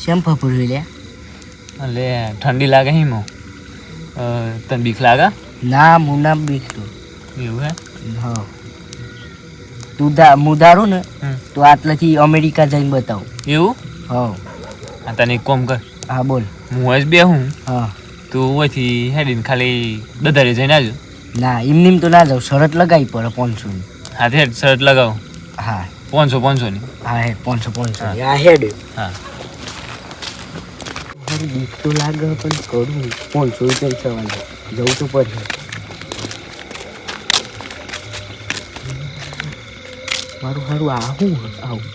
શેમ ફફડ્યું લે? એટલે ઠંડી લાગે હિમો તને બીક લાગે? ના હું ના બીકતો. એવું હે? હા તું મુદારું ને તો આટલેથી અમેરિકા જઈને બતાવું. એવું? હા. હા તને એક કોમ કર. હા બોલ. હું જ બે હું. હા તું અહીંથી હેડીને ખાલી દધારે જઈને આવજો. ના એમની તો ના જાઉં, શરત લગાવી પડે 500ની. હા હેડ શરત લગાવો. હા 500ની. હા હેડ 500 હા હેડ. હા મારી બીક તો લાગે પણ કરું 500 રૂપિયા સવાલ જવું તો પડે. મારું સારું આવું.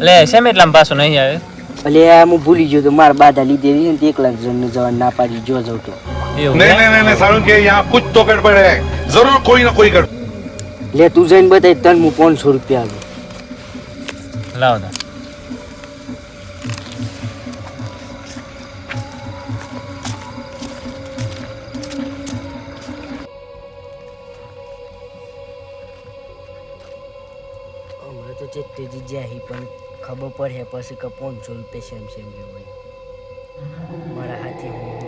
એટલે શેમ એટલામાં પાછો નહીં આવે? એટલે હું ભૂલી ગયો તો મારા બાધા લીધેલી ને 1 લાખ જણને જવાનું ના પાડી જો જવું તો. नहीं सारुण के यहाँ कुछ तो गड़बड़ है, जरूर कोई ना कोई गड़बड़. લે તું જઈને બતાવી તને હું 500 રૂપિયા આલું. લાવ તા. હમણાં તો ચેતેજી જાય પણ ખબર પડે પછી કે 500 રૂપિયા સેમ હોય મારા હાથી.